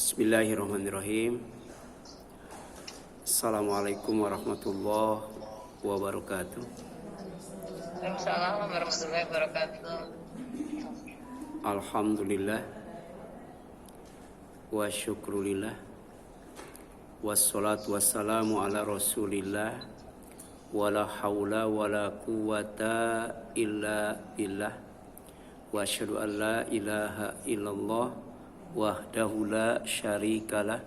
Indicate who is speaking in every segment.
Speaker 1: Bismillahirrahmanirrahim. Assalamualaikum warahmatullahi wabarakatuh.
Speaker 2: Waalaikumsalam warahmatullahi wabarakatuh.
Speaker 1: Alhamdulillah wa syukrulillah wassalatu wassalamu ala rasulillah wala hawla wala quwata illa billah wa asyhadu an la ilaha illallah wahdahu la syarikalah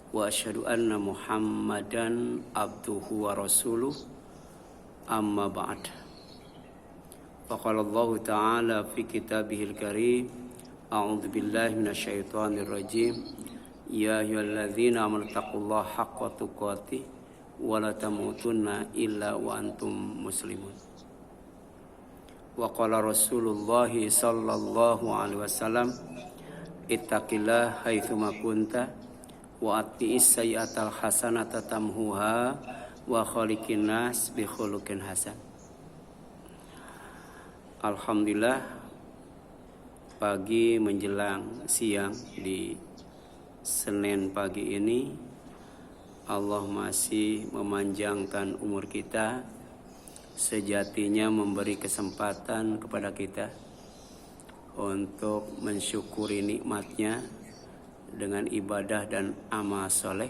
Speaker 1: wa asyhadu anna muhammadan abduhu wa rasuluh amma ba'd. Faqala Allah ta'ala fi kitabihil karim a'udzu billahi minasyaitonir rajim ya ayyuhalladzina amanu taqullaha haqqa tuqatih wa la tamutunna illa wa antum muslimun. Wa qala Rasulullah sallallahu alaihi wasallam ittaqillah haitsuma kunta wa atti'is sayyi'atal hasanata tamhuha wa khaliqin nas bi khuluqin hasan. Alhamdulillah, pagi menjelang siang di Senin pagi ini Allah masih memanjangkan umur kita, sejatinya memberi kesempatan kepada kita untuk mensyukuri nikmatnya dengan ibadah dan amal soleh,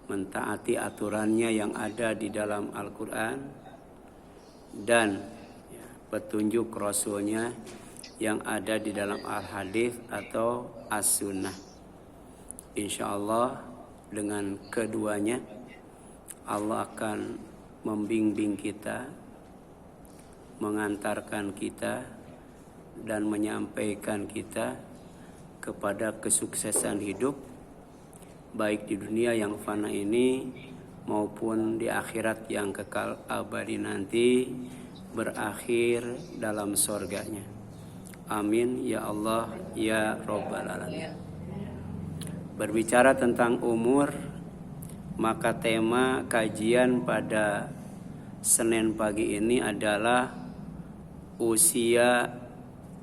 Speaker 1: mentaati aturannya yang ada di dalam Al-Quran dan petunjuk Rasulnya yang ada di dalam Al-Hadits atau As-Sunnah. InsyaAllah dengan keduanya Allah akan membimbing kita, mengantarkan kita dan menyampaikan kita kepada kesuksesan hidup, baik di dunia yang fana ini maupun di akhirat yang kekal abadi nanti, berakhir dalam surganya. Amin ya Allah ya Rabbal Alamin. Berbicara tentang umur, maka tema kajian pada Senin pagi ini adalah usia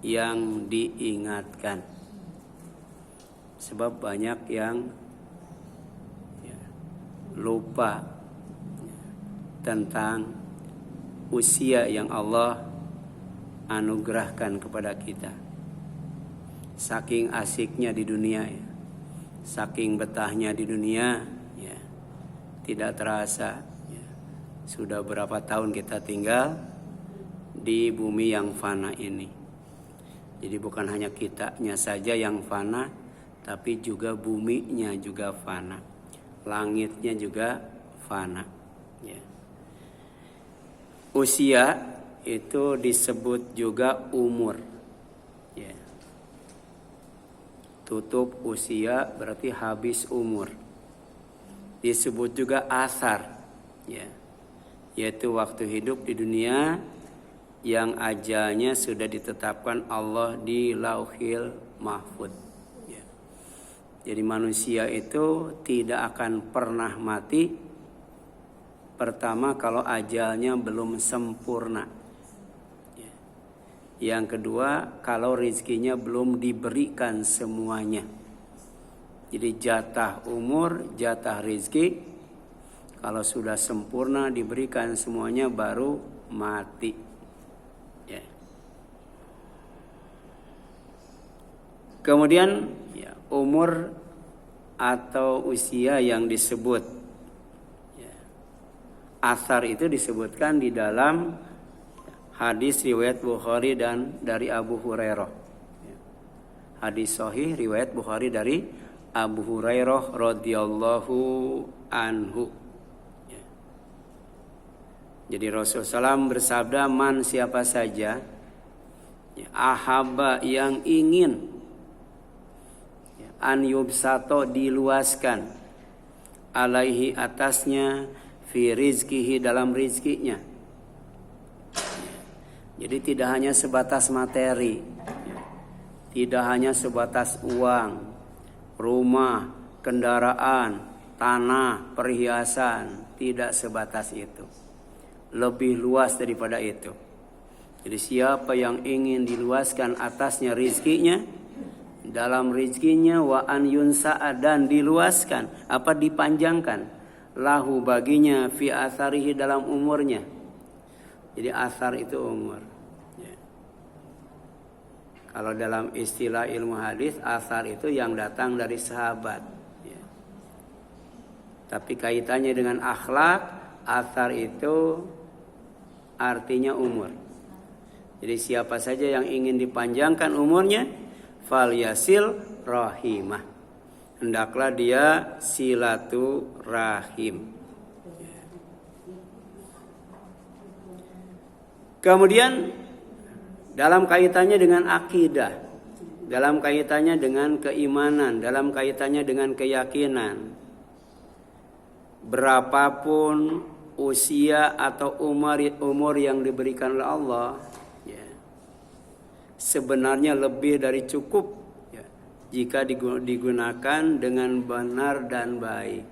Speaker 1: yang diingatkan. Sebab banyak yang lupa tentang usia yang Allah anugerahkan kepada kita. Saking asiknya di dunia, saking betahnya di dunia, tidak terasa sudah berapa tahun kita tinggal di bumi yang fana ini. Jadi bukan hanya kitanya saja yang fana, tapi juga buminya juga fana, langitnya juga fana. Usia itu disebut juga umur. Tutup usia berarti habis umur. Disebut juga asar, yaitu waktu hidup di dunia yang ajalnya sudah ditetapkan Allah di Lauhil Mahfuz. Jadi manusia itu tidak akan pernah mati. Pertama, kalau ajalnya belum sempurna. Yang kedua, kalau rezekinya belum diberikan semuanya. Jadi jatah umur, jatah rezeki, kalau sudah sempurna diberikan semuanya baru mati. Kemudian umur atau usia yang disebut asar itu disebutkan di dalam hadis riwayat Bukhari dan dari Abu Hurairah. Hadis sahih riwayat Bukhari dari Abu Hurairah radhiyallahu anhu. Jadi Rasulullah SAW bersabda, man siapa saja ahaba yang ingin an yubsato diluaskan alaihi atasnya fi rizkihi dalam rizkinya. Jadi tidak hanya sebatas materi, tidak hanya sebatas uang, rumah, kendaraan, tanah, perhiasan, tidak sebatas itu. Lebih luas daripada itu. Jadi siapa yang ingin diluaskan atasnya rizkinya, dalam rezekinya, wa an yunsa'a dan diluaskan, dipanjangkan, lahu baginya, fi atharihi dalam umurnya. Jadi athar itu umur. Ya. Kalau dalam istilah ilmu hadis, athar itu yang datang dari sahabat. Ya. Tapi kaitannya dengan akhlak, athar itu artinya umur. Jadi siapa saja yang ingin dipanjangkan umurnya, fal yasil rahimah, hendaklah dia silaturahim. Kemudian dalam kaitannya dengan akidah, dalam kaitannya dengan keimanan, dalam kaitannya dengan keyakinan, berapapun usia atau umur yang diberikan oleh Allah, ya, sebenarnya lebih dari cukup, ya, jika digunakan dengan benar dan baik.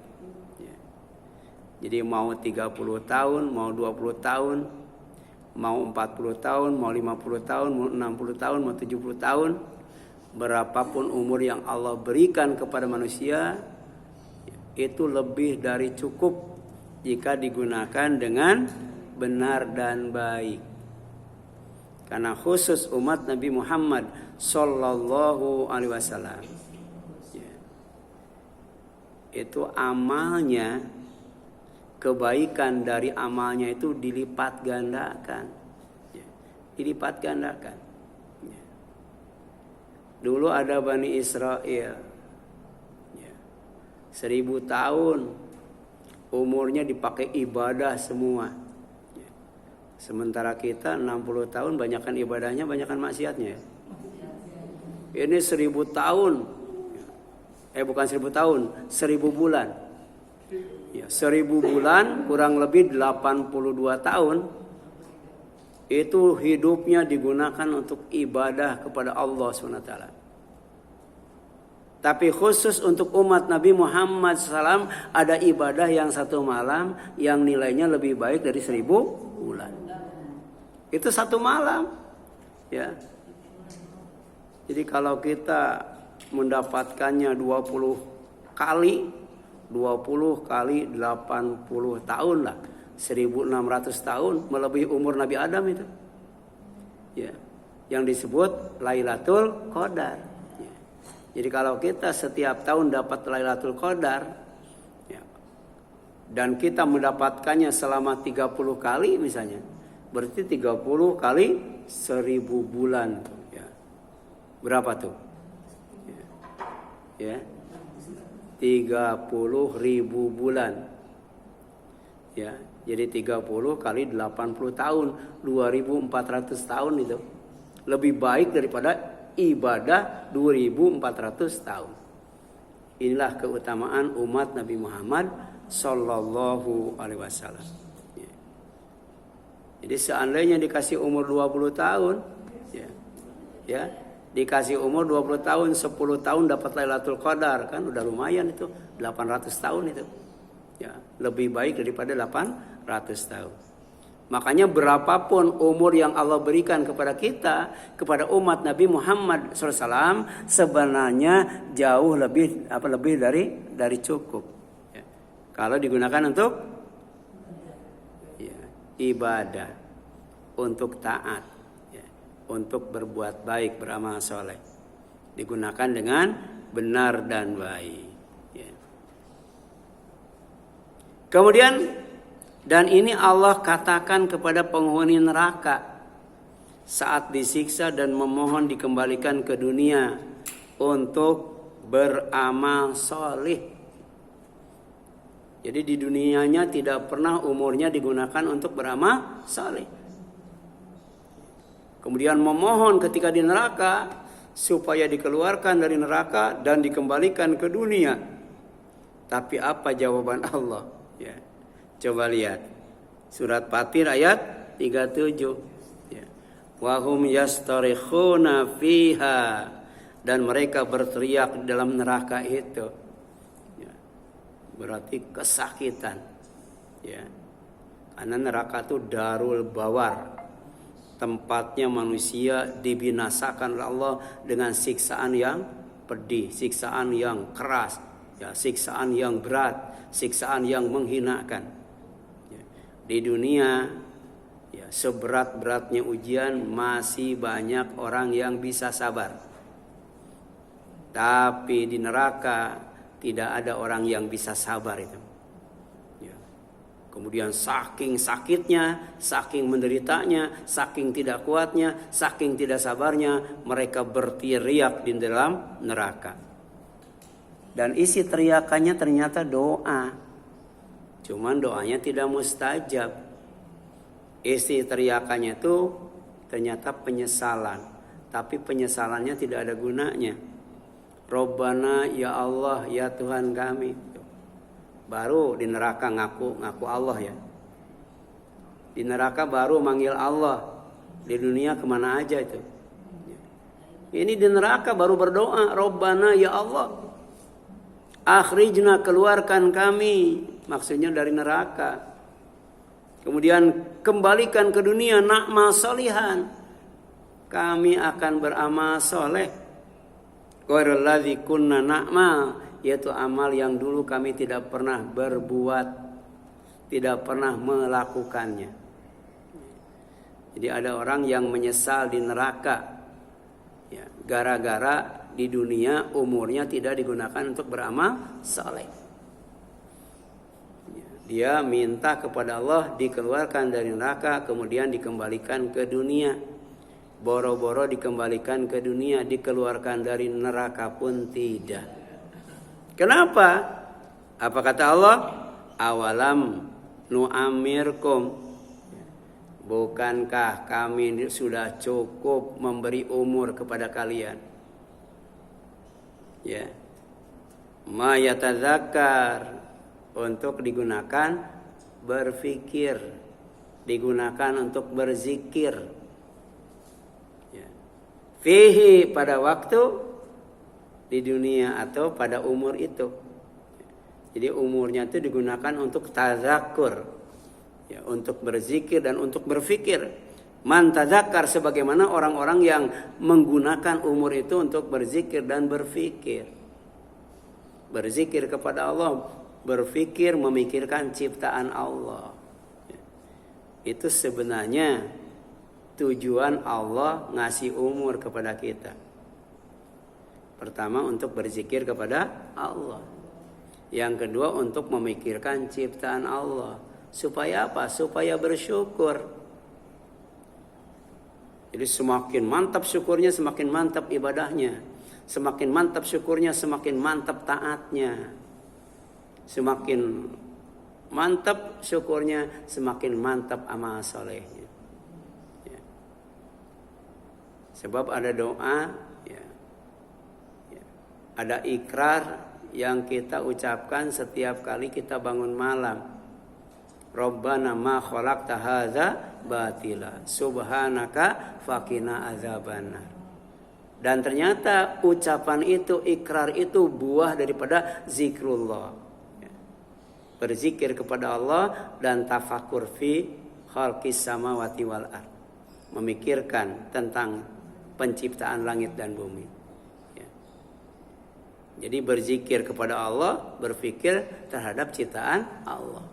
Speaker 1: Ya. Jadi mau 30 tahun, mau 20 tahun, mau 40 tahun, mau 50 tahun, mau 60 tahun, mau 70 tahun, berapapun umur yang Allah berikan kepada manusia, itu lebih dari cukup jika digunakan dengan benar dan baik. Karena khusus umat Nabi Muhammad sallallahu alaihi wasallam, ya, itu amalnya, kebaikan dari amalnya itu dilipat gandakan, ya, dilipat gandakan. Ya. Dulu ada Bani Israel, ya, 1000 tahun umurnya dipakai ibadah semua. Ya. Sementara kita 60 tahun banyakkan ibadahnya, banyakkan maksiatnya. Ya. Ini 1000 tahun. Bukan 1000 tahun, 1000 bulan. Ya, 1000 bulan kurang lebih 82 tahun. Itu hidupnya digunakan untuk ibadah kepada Allah SWT. Tapi khusus untuk umat Nabi Muhammad SAW ada ibadah yang 1 malam yang nilainya lebih baik dari 1000 bulan. Itu 1 malam. Ya. Jadi kalau kita mendapatkannya 20 kali 80 tahun lah. 1600 tahun melebihi umur Nabi Adam itu. Ya. Yang disebut Lailatul Qadar. Jadi kalau kita setiap tahun dapat Lailatul Qadar, ya, dan kita mendapatkannya selama 30 kali misalnya, berarti 30 kali 1000 bulan. Ya. Berapa tuh? Ya. 30.000 bulan. Ya, jadi 30 kali 80 tahun, 2400 tahun itu. Lebih baik daripada ibadah 2400 tahun. Inilah keutamaan umat Nabi Muhammad sallallahu alaihi wasallam. Ya. Jadi seandainya dikasih umur 20 tahun, ya, dikasih umur 20 tahun, 10 tahun dapat Lailatul Qadar, kan udah lumayan itu, 800 tahun itu. Ya, lebih baik daripada 800 tahun. Makanya berapapun umur yang Allah berikan kepada kita, kepada umat Nabi Muhammad SAW, sebenarnya jauh lebih dari cukup. Ya. Kalau digunakan untuk, ya, ibadah, untuk taat, ya, untuk berbuat baik, beramal soleh, digunakan dengan benar dan baik. Ya. Kemudian, dan ini Allah katakan kepada penghuni neraka saat disiksa dan memohon dikembalikan ke dunia untuk beramal soleh. Jadi di dunianya tidak pernah umurnya digunakan untuk beramal soleh. Kemudian memohon ketika di neraka supaya dikeluarkan dari neraka dan dikembalikan ke dunia. Tapi apa jawaban Allah? Ya. Coba lihat surat Fatir ayat 37. Ya. Wahum yastarikhuna fiha, dan mereka berteriak di dalam neraka itu. Ya. Berarti kesakitan. Ya. Karena neraka itu darul bawar, tempatnya manusia dibinasakan oleh Allah dengan siksaan yang pedih, siksaan yang keras, ya, siksaan yang berat, siksaan yang menghinakan. Ya. Di dunia, ya, seberat-beratnya ujian masih banyak orang yang bisa sabar. Tapi di neraka tidak ada orang yang bisa sabar itu. Ya. Kemudian saking sakitnya, saking menderitanya, saking tidak kuatnya, saking tidak sabarnya, mereka berteriak di dalam neraka. Dan isi teriakannya ternyata doa. Cuman doanya tidak mustajab. Isi teriakannya itu ternyata penyesalan. Tapi penyesalannya tidak ada gunanya. Rabbana, ya Allah, ya Tuhan kami. Baru di neraka ngaku Allah ya. Di neraka baru manggil Allah. Di dunia kemana aja itu. Ini di neraka baru berdoa, Rabbana, ya Allah, akhrijna, keluarkan kami. Maksudnya dari neraka. Kemudian kembalikan ke dunia, na'mal solihan, kami akan beramal soleh. Ghairul ladzi kunna na'mal, yaitu amal yang dulu kami tidak pernah berbuat, tidak pernah melakukannya. Jadi ada orang yang menyesal di neraka, ya, gara-gara di dunia umurnya tidak digunakan untuk beramal soleh. Dia minta kepada Allah dikeluarkan dari neraka, kemudian dikembalikan ke dunia. Boro-boro dikembalikan ke dunia, dikeluarkan dari neraka pun tidak. Kenapa? Apa kata Allah? Awalam nu'amirkum, bukankah kami sudah cukup memberi umur kepada kalian? Ya. Ma yatadzakkar, untuk digunakan berfikir, digunakan untuk berzikir. Ya. Fihi, pada waktu di dunia atau pada umur itu. Jadi umurnya itu digunakan untuk tazakkur, ya, untuk berzikir dan untuk berfikir. Man tazakkar, sebagaimana orang-orang yang menggunakan umur itu untuk berzikir dan berfikir. Berzikir kepada Allah, berfikir, memikirkan ciptaan Allah. Itu sebenarnya tujuan Allah ngasih umur kepada kita. Pertama, untuk berzikir kepada Allah. Yang kedua, untuk memikirkan ciptaan Allah. Supaya apa? Supaya bersyukur. Jadi semakin mantap syukurnya, semakin mantap ibadahnya. Semakin mantap syukurnya, semakin mantap taatnya. Semakin mantap syukurnya, semakin mantap amal solehnya. Ya. Sebab ada doa, ya, ya, ada ikrar yang kita ucapkan setiap kali kita bangun malam. Rabbana ma khalaqta hadza batila, subhanaka faqina azabannar. Dan ternyata ucapan itu, ikrar itu buah daripada zikrullah. Berzikir kepada Allah dan tafakur fi khalqis samawati wal ard, memikirkan tentang penciptaan langit dan bumi. Ya. Jadi berzikir kepada Allah, berfikir terhadap ciptaan Allah.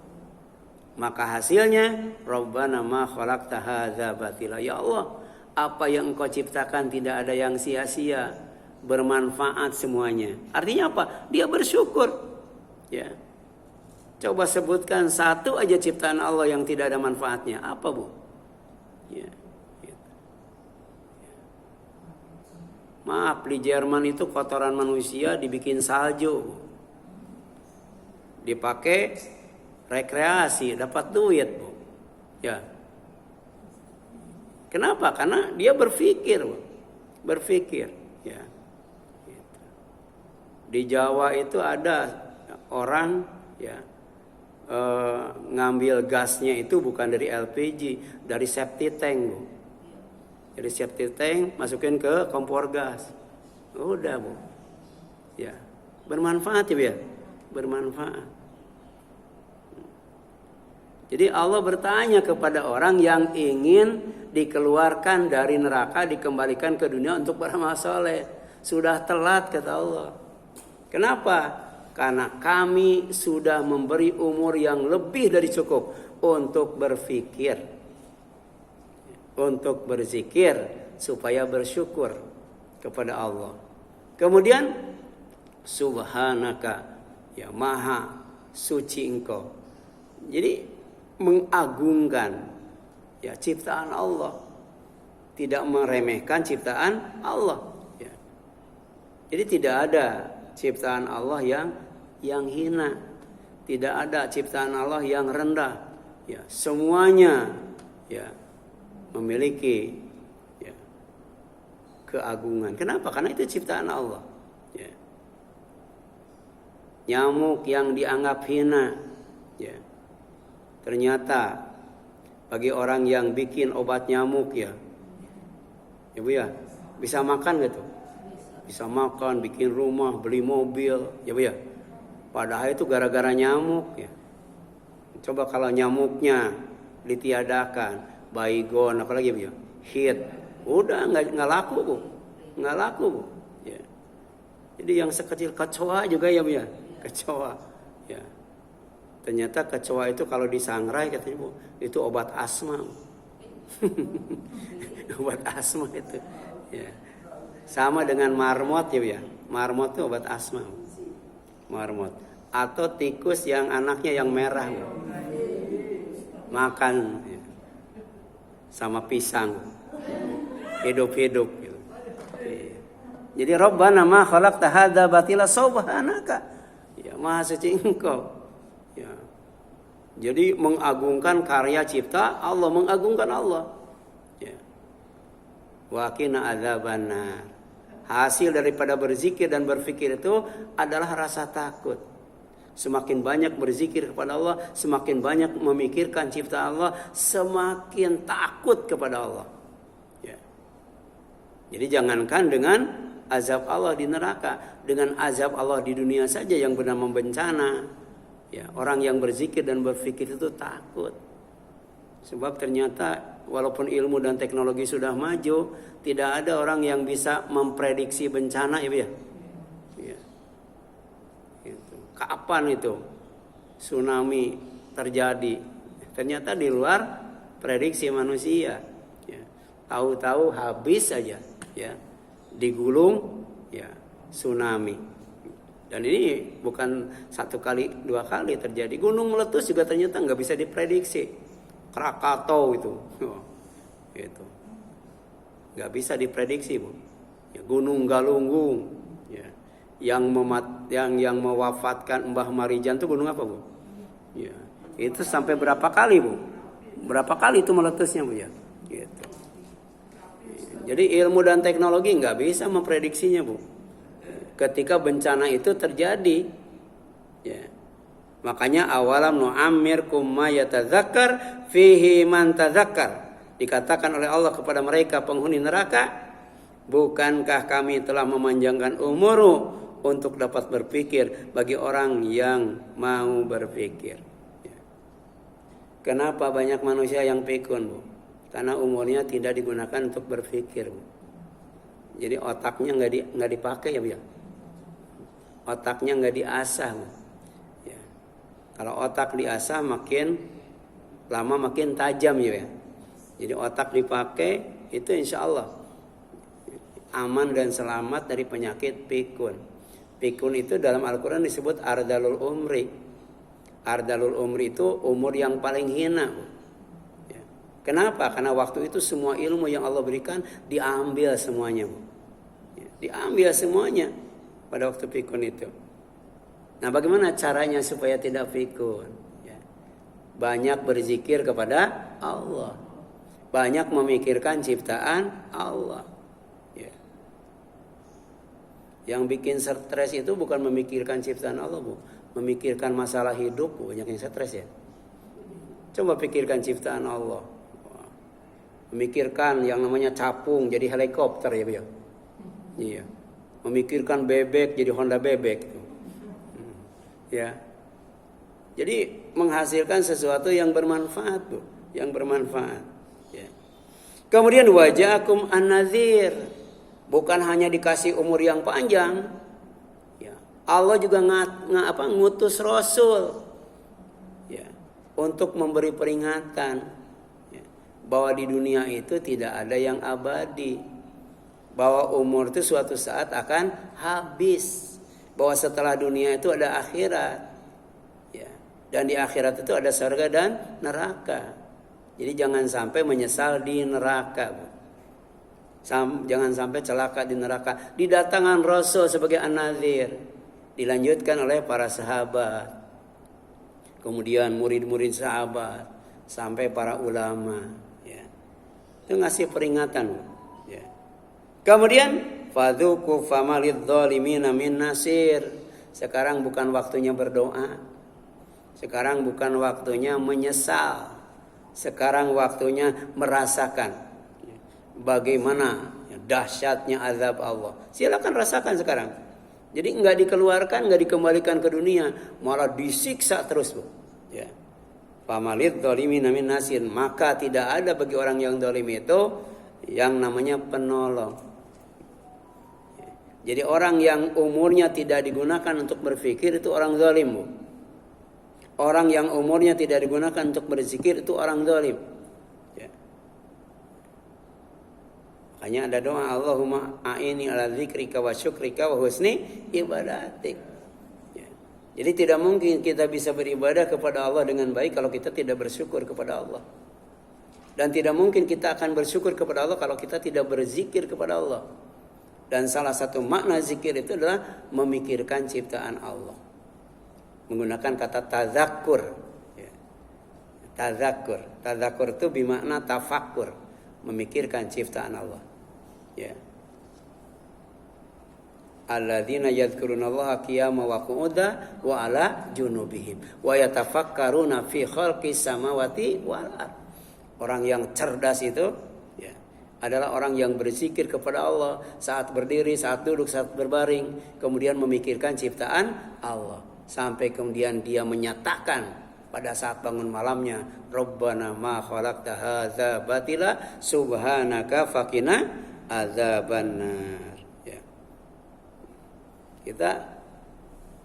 Speaker 1: Maka hasilnya Rabbana ma khalaqta hadza batila, ya Allah, apa yang Engkau ciptakan tidak ada yang sia-sia, bermanfaat semuanya. Artinya apa? Dia bersyukur. Ya. Coba sebutkan satu aja ciptaan Allah yang tidak ada manfaatnya. Apa, Bu? Ya, gitu. Maaf, di Jerman itu kotoran manusia dibikin salju. Dipakai rekreasi, dapat duit, Bu. Ya. Kenapa? Karena dia berpikir, Bu. Berpikir, ya. Gitu. Di Jawa itu ada orang, ya, ngambil gasnya itu bukan dari LPG, dari septic tank, Bu. Dari septic tank masukin ke kompor gas. Udah, Bu. Ya, bermanfaat ya, bermanfaat. Jadi Allah bertanya kepada orang yang ingin dikeluarkan dari neraka, dikembalikan ke dunia untuk beramal soleh. Sudah telat kata Allah. Kenapa? Karena kami sudah memberi umur yang lebih dari cukup untuk berfikir, untuk berzikir, supaya bersyukur kepada Allah. Kemudian subhanaka, ya maha suci engkau. Jadi mengagungkan ya ciptaan Allah, tidak meremehkan ciptaan Allah. Ya. Jadi tidak ada ciptaan Allah yang hina, tidak ada ciptaan Allah yang rendah. Ya, semuanya ya memiliki ya, keagungan. Kenapa? Karena itu ciptaan Allah. Ya. Nyamuk yang dianggap hina, ya, ternyata bagi orang yang bikin obat nyamuk ya Bu ya, bisa makan gitu, bisa makan, bikin rumah, beli mobil, ya Bu ya. Padahal itu gara-gara nyamuk ya. Coba kalau nyamuknya ditiadakan, baygon, apalagi Bu ya, hit, udah nggak laku Bu, nggak laku Bu. Ya. Jadi yang sekecil kecoa juga ya Bu ya, kecoa. Ya. Ternyata kecoa itu kalau disangrai katanya Bu, itu obat asma. Obat asma itu. Ya. Sama dengan marmot ya Bu ya. Marmot itu obat asma. Marmot. Atau tikus yang anaknya yang merah Bu. Makan ya. Sama pisang. Hidup-hidup gitu. Ya. Jadi Rabbana ma khalaqta hadza batila subhanaka. Ya, Maha suci Engkau. Ya. Jadi mengagungkan karya cipta Allah, mengagungkan Allah. Ya. Wa qina adzabannar. Hasil daripada berzikir dan berfikir itu adalah rasa takut. Semakin banyak berzikir kepada Allah, semakin banyak memikirkan cipta Allah, semakin takut kepada Allah. Ya. Jadi jangankan dengan azab Allah di neraka, dengan azab Allah di dunia saja yang benar membencana. Ya, orang yang berzikir dan berfikir itu takut. Sebab ternyata walaupun ilmu dan teknologi sudah maju, tidak ada orang yang bisa memprediksi bencana ya. Ya. Itu. Kapan itu tsunami terjadi? Ternyata di luar prediksi manusia. Ya. Tahu-tahu habis saja ya. Digulung ya tsunami. Dan ini bukan satu kali, dua kali terjadi. Gunung meletus juga ternyata nggak bisa diprediksi. Krakatau itu, gitu. Nggak bisa diprediksi Bu. Ya, Gunung Galunggung, ya. yang mewafatkan Mbah Marijan itu gunung apa Bu? Ya. Itu sampai berapa kali Bu? Berapa kali itu meletusnya Bu ya? Gitu. Jadi ilmu dan teknologi nggak bisa memprediksinya Bu. Ketika bencana itu terjadi, ya. Makanya awalam nu'ammirkum ma yatadzakkar fihi man tadzakkar. Dikatakan oleh Allah kepada mereka penghuni neraka, bukankah kami telah memanjangkan umurmu untuk dapat berpikir bagi orang yang mau berpikir. Ya. Kenapa banyak manusia yang pikun Bu? Karena umurnya tidak digunakan untuk berpikir Bu. Jadi otaknya nggak dipakai ya Bu ya. Otaknya nggak diasah. Ya. Kalau otak diasah makin lama makin tajam ya. Jadi otak dipakai itu insya Allah aman dan selamat dari penyakit pikun. Pikun itu dalam Al-Quran disebut ardalul umri. Ardalul umri itu umur yang paling hina. Ya. Kenapa? Karena waktu itu semua ilmu yang Allah berikan diambil semuanya. Ya. Diambil semuanya. Pada waktu pikun itu. Nah bagaimana caranya supaya tidak pikun? Ya. Banyak berzikir kepada Allah. Banyak memikirkan ciptaan Allah. Ya. Yang bikin stres itu bukan memikirkan ciptaan Allah Bu. Memikirkan masalah hidup Bu. Banyak yang stres ya. Coba pikirkan ciptaan Allah. Memikirkan yang namanya capung jadi helikopter ya Bu ya. Iya. Memikirkan bebek jadi Honda bebek. Ya. Jadi menghasilkan sesuatu yang bermanfaat Bu, yang bermanfaat. Ya. Kemudian wajakum an-nadhir. Bukan hanya dikasih umur yang panjang, ya, Allah juga ngutus Rasul, ya, untuk memberi peringatan, ya, bahwa di dunia itu tidak ada yang abadi, bahwa umur itu suatu saat akan habis, bahwa setelah dunia itu ada akhirat, ya, dan di akhirat itu ada surga dan neraka. Jadi jangan sampai menyesal di neraka, Bu. Jangan sampai celaka di neraka. Didatangkan Rasul sebagai an-nadhir, dilanjutkan oleh para sahabat, kemudian murid-murid sahabat, sampai para ulama, ya. Itu ngasih peringatan, ya. Kemudian fadzuqu famalidz zalimina min nasir. Sekarang bukan waktunya berdoa. Sekarang bukan waktunya menyesal. Sekarang waktunya merasakan bagaimana dahsyatnya azab Allah. Silakan rasakan sekarang. Jadi nggak dikeluarkan, nggak dikembalikan ke dunia, malah disiksa terus, Bu. Ya. Famalidz zalimina min nasir. Maka tidak ada bagi orang yang zalim itu yang namanya penolong. Jadi orang yang umurnya tidak digunakan untuk berpikir itu orang zalim, Bu. Orang yang umurnya tidak digunakan untuk berzikir itu orang zalim. Ya. Makanya ada doa, Allahumma a'ini ala dzikrika wa syukrika wa husni ibadatik. Ya. Jadi tidak mungkin kita bisa beribadah kepada Allah dengan baik kalau kita tidak bersyukur kepada Allah. Dan tidak mungkin kita akan bersyukur kepada Allah kalau kita tidak berzikir kepada Allah. Dan salah satu makna zikir itu adalah memikirkan ciptaan Allah. Menggunakan kata tazakkur. Ya. Tazakkur itu bermakna tafakkur, memikirkan ciptaan Allah. Ya. Alladzina yadhkurunallaha qiyaman wa qu'udan wa 'ala junubihim wa yatafakkaruna fi khalqis samawati wal ardh. Orang yang cerdas itu, ya, adalah orang yang berzikir kepada Allah saat berdiri, saat duduk, saat berbaring, kemudian memikirkan ciptaan Allah. Sampai kemudian dia menyatakan pada saat bangun malamnya, Rabbana ma khalaqta hadza batila subhanaka faqina adzabannar. Ya. Kita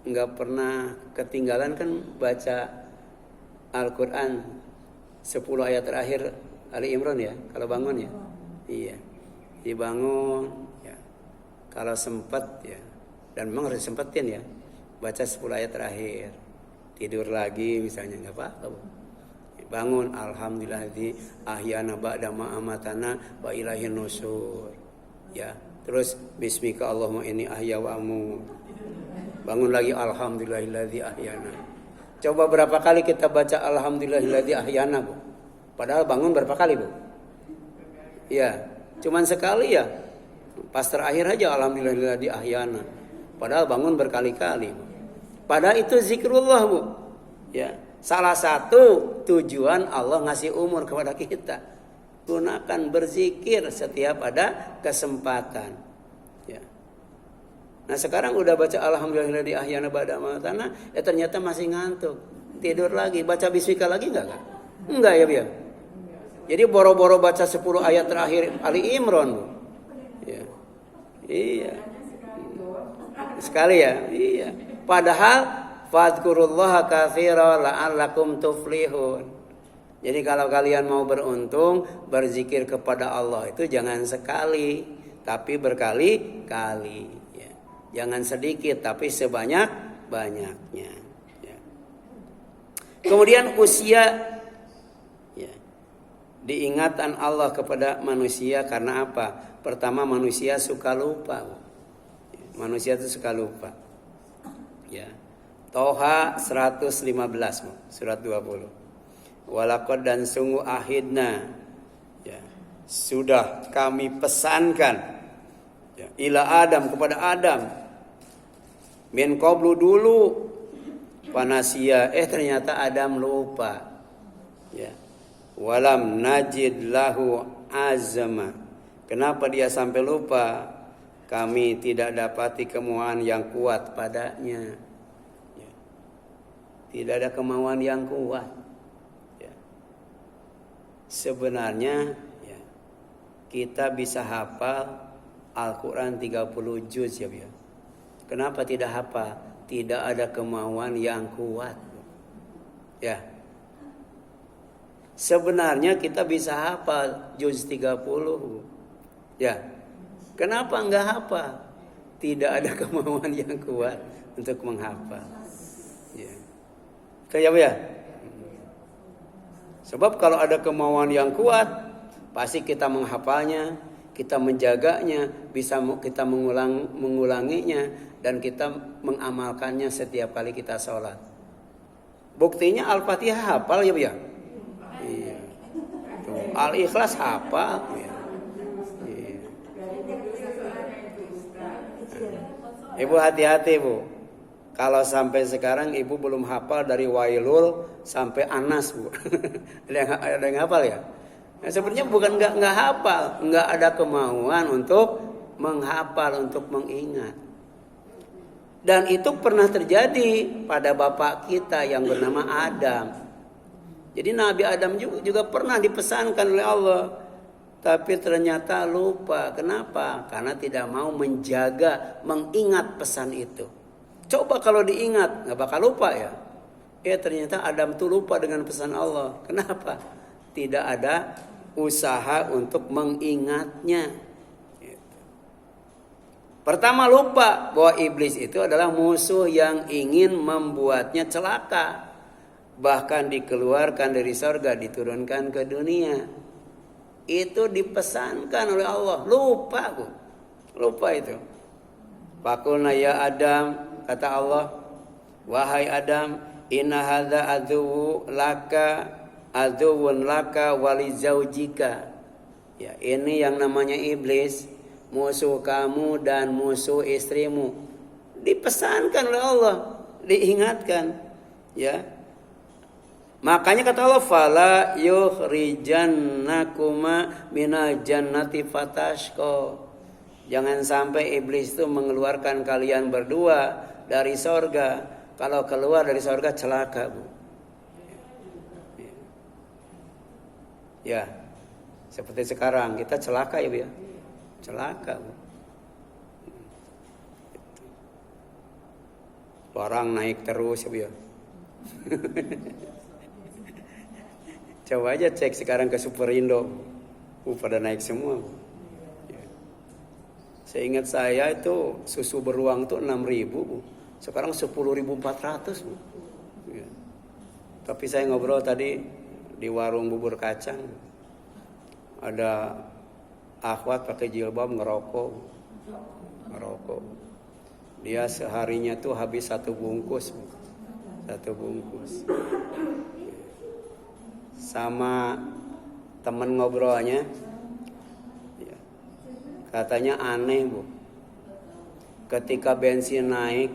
Speaker 1: nggak pernah ketinggalan kan baca Al-Quran 10 ayat terakhir Ali Imran ya, kalau bangun ya. Iya. Dibangun ya. Kalau sempat ya. Dan memang harus sempetin ya. Baca 10 ayat terakhir. Tidur lagi misalnya enggak apa-apa, Bu. Bangun alhamdulillah ahyana ba'da ma amatana wa ilaihin nusur. Ya. Terus bismika Allahumma inni ahya wa amut. Bangun lagi alhamdulillahilladzi ahyana. Coba berapa kali kita baca alhamdulillahilladzi ahyana, Bu? Padahal bangun berapa kali, Bu? Ya, cuman sekali ya. Pas terakhir aja alhamdulillahilladzi ahyana. Padahal bangun berkali-kali, Bu. Padahal itu zikrullah, Bu. Ya, salah satu tujuan Allah ngasih umur kepada kita. Gunakan berzikir setiap ada kesempatan. Ya. Nah, sekarang udah baca alhamdulillahilladzi ahyana ba'da mautana, ternyata masih ngantuk. Tidur lagi, baca bismika lagi enggak, Kak? Enggak ya, Bia? Jadi boro-boro baca 10 ayat terakhir Ali Imran, Bu. Ya. Iya. Sekali ya? Iya. Padahal fadhkurullaha katsiran la'allakum tuflihun. Jadi kalau kalian mau beruntung, berzikir kepada Allah itu jangan sekali, tapi berkali-kali. Ya. Jangan sedikit, tapi sebanyak-banyaknya. Ya. Kemudian usia, ya, diingatan Allah kepada manusia karena apa? Pertama, manusia suka lupa. Manusia itu suka lupa. Ya. Toha 115, surat 20. Walaqad dan sungguh ahidna, ya, sudah kami pesankan, ya, ila Adam, kepada Adam, min qablu dulu, panasia, ternyata Adam lupa. Ya. Walam najid lahu azma. Kenapa dia sampai lupa? Kami tidak dapati kemauan yang kuat padanya. Ya. Tidak ada kemauan yang kuat. Ya. Sebenarnya ya, kita bisa hafal Al-Quran 30 juz ya Bu. Kenapa tidak hafal? Tidak ada kemauan yang kuat. Ya. Sebenarnya kita bisa hafal juz 30. Ya. Kenapa enggak hafal? Tidak ada kemauan yang kuat untuk menghafal. Ya. Kayak apa ya? Sebab kalau ada kemauan yang kuat, pasti kita menghafalnya, kita menjaganya, bisa kita mengulanginya, dan kita mengamalkannya setiap kali kita sholat. Buktinya Al-Fatihah hafal ya Bu ya? Iya. Al-Ikhlas hafal. Ya. Iya. Ibu hati-hati Bu. Kalau sampai sekarang ibu belum hafal dari Wailul sampai Anas Bu. Ada yang hafal ya? Nah, sebenarnya bukan nggak hafal, nggak ada kemauan untuk menghafal, untuk mengingat. Dan itu pernah terjadi pada bapak kita yang bernama Adam. Jadi Nabi Adam juga pernah dipesankan oleh Allah, tapi ternyata lupa. Kenapa? Karena tidak mau menjaga, mengingat pesan itu. Coba kalau diingat, nggak bakal lupa ya. Ternyata Adam tuh lupa dengan pesan Allah. Kenapa? Tidak ada usaha untuk mengingatnya. Pertama lupa bahwa iblis itu adalah musuh yang ingin membuatnya celaka. Bahkan dikeluarkan dari surga, diturunkan ke dunia. Itu dipesankan oleh Allah. Lupa Bu. Lupa itu. Faqulna ya Adam, kata Allah, wahai Adam, inna hadza aduwwun laka walizaujika. Ya, ini yang namanya iblis, musuh kamu dan musuh istrimu. Dipesankan oleh Allah, diingatkan, ya. Makanya kata Allah, fala yukhrijannakuma minal jannati fatashqa. Jangan sampai iblis itu mengeluarkan kalian berdua dari sorga. Kalau keluar dari sorga celaka Bu. Ya, seperti sekarang kita celaka ya Bu ya. Celaka Bu. Barang naik terus ya Bu ya. Coba aja cek sekarang ke Superindo. Pada naik semua Bu. Seingat saya itu susu beruang itu 6.000 Bu. Sekarang 10.400 Bu. Ya. Tapi saya ngobrol tadi di warung bubur kacang. Ada akhwat pakai jilbab ngerokok. Dia seharinya tuh habis 1 bungkus Bu. 1 bungkus. Sama teman ngobrolnya. Katanya aneh Bu. Ketika bensin naik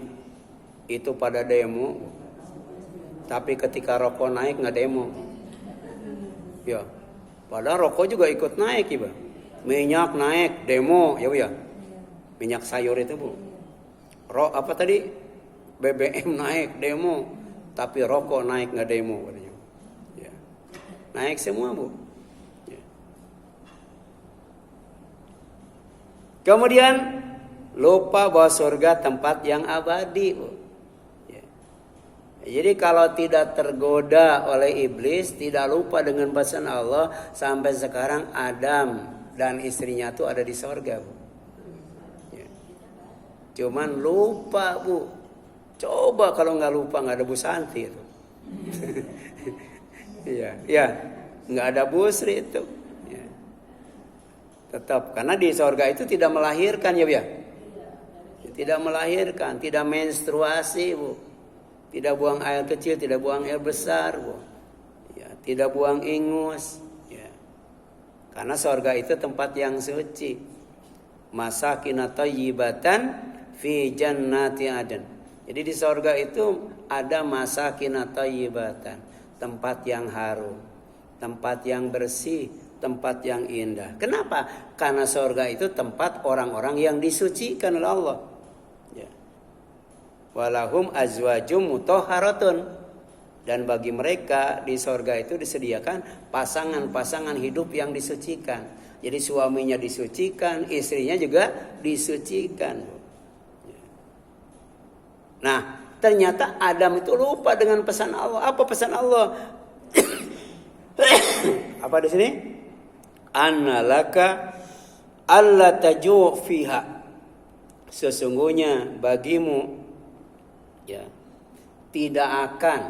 Speaker 1: itu pada demo. Tapi ketika rokok naik nggak demo. Ya. Padahal rokok juga ikut naik ya Bu. Minyak naik demo ya Bu ya. Minyak sayur itu Bu. Apa tadi? BBM naik demo. Tapi rokok naik nggak demo katanya. Ya. Naik semua Bu. Kemudian lupa bahwa surga tempat yang abadi. Ya. Jadi kalau tidak tergoda oleh iblis, tidak lupa dengan pesan Allah, sampai sekarang Adam dan istrinya tuh ada di surga Bu. Ya. Cuman lupa Bu. Coba kalau nggak lupa nggak ada Bu Santi itu. Ya, nggak ada Bu Sri itu. Tetap, karena di surga itu tidak melahirkan ya Bu ya. Tidak melahirkan, tidak menstruasi Bu. Tidak buang air kecil, tidak buang air besar Bu. Ya, tidak buang ingus. Ya. Karena surga itu tempat yang suci. Masakin thayyibatan fi jannati adn. Jadi di surga itu ada masakin thayyibatan, tempat yang harum, tempat yang bersih, tempat yang indah. Kenapa? Karena surga itu tempat orang-orang yang disucikan oleh Allah. Ya. Walahum azwajum mutahharatun. Dan bagi mereka di surga itu disediakan pasangan-pasangan hidup yang disucikan. Jadi suaminya disucikan, istrinya juga disucikan. Nah, ternyata Adam itu lupa dengan pesan Allah. Apa pesan Allah? Apa di sini? Annalaka alla taju' fiha. Sesungguhnya bagimu ya tidak akan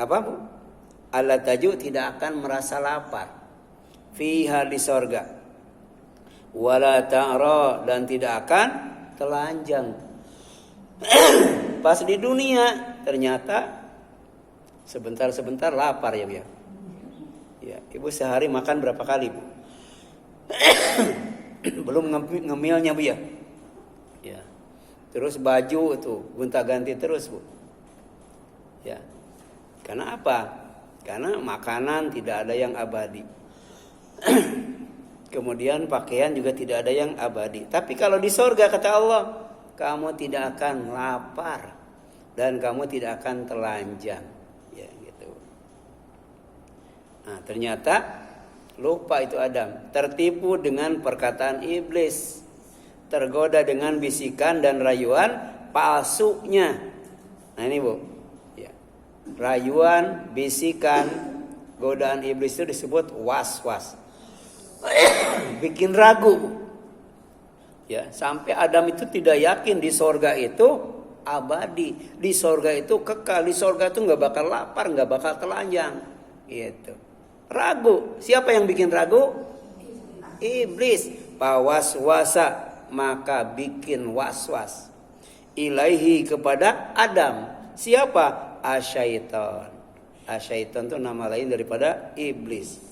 Speaker 1: apa Bu? Alla taju' tidak akan merasa lapar. Fiha di sorga. Wala ta'ra dan tidak akan telanjang. Pas di dunia ternyata sebentar-sebentar lapar ya Bu. Ya, Ibu sehari makan berapa kali Bu? Belum ngemilnya Bu ya. Ya. Terus baju tuh gonta-ganti terus Bu. Ya. Karena apa? Karena makanan tidak ada yang abadi. Kemudian pakaian juga tidak ada yang abadi. Tapi kalau di sorga kata Allah, kamu tidak akan lapar dan kamu tidak akan telanjang. Ya gitu. Nah ternyata lupa itu Adam, tertipu dengan perkataan iblis, tergoda dengan bisikan dan rayuan palsunya. Nah ini Bu, ya. Rayuan, bisikan, godaan iblis itu disebut was-was. Bikin ragu. Ya, sampai Adam itu tidak yakin di sorga itu abadi, di sorga itu kekal, di sorga itu nggak bakal lapar, nggak bakal telanjang. Gitu. Ragu. Siapa yang bikin ragu? Iblis. Pawaswasa, maka bikin was-was. Ilaihi kepada Adam. Siapa? Asyaiton. Asyaiton itu nama lain daripada iblis.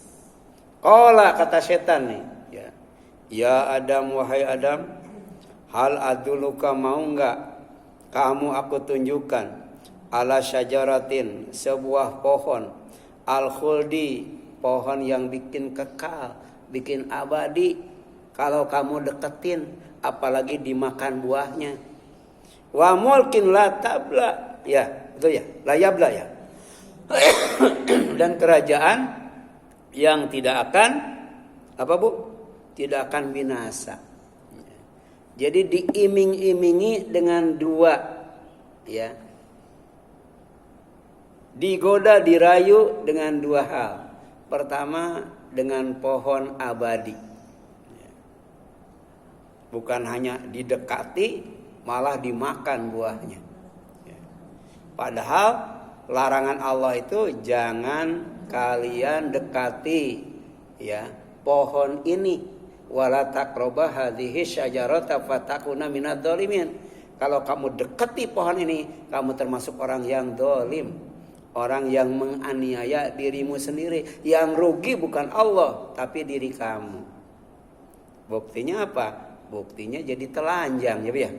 Speaker 1: Qala kata setan nih, ya. Ya Adam, wahai Adam, hal aduluka mau enggak kamu aku tunjukkan ala syajaratin sebuah pohon al khuldi, pohon yang bikin kekal, bikin abadi. Kalau kamu deketin apalagi dimakan buahnya. Wa mulkin la tabla, ya, betul ya? La yabla ya. Dan kerajaan yang tidak akan apa Bu? Tidak akan binasa. Jadi diiming-imingi dengan dua, ya. Digoda, dirayu dengan dua hal. Pertama dengan pohon abadi. Bukan hanya didekati, malah dimakan buahnya. Padahal larangan Allah itu jangan kalian dekati ya pohon ini, wala taqraba hadhihi syajarata fatakuna minadz dzalimin. Kalau kamu dekati pohon ini, kamu termasuk orang yang zalim, orang yang menganiaya dirimu sendiri. Yang rugi bukan Allah, tapi diri kamu. Buktinya apa? Buktinya jadi telanjang ya.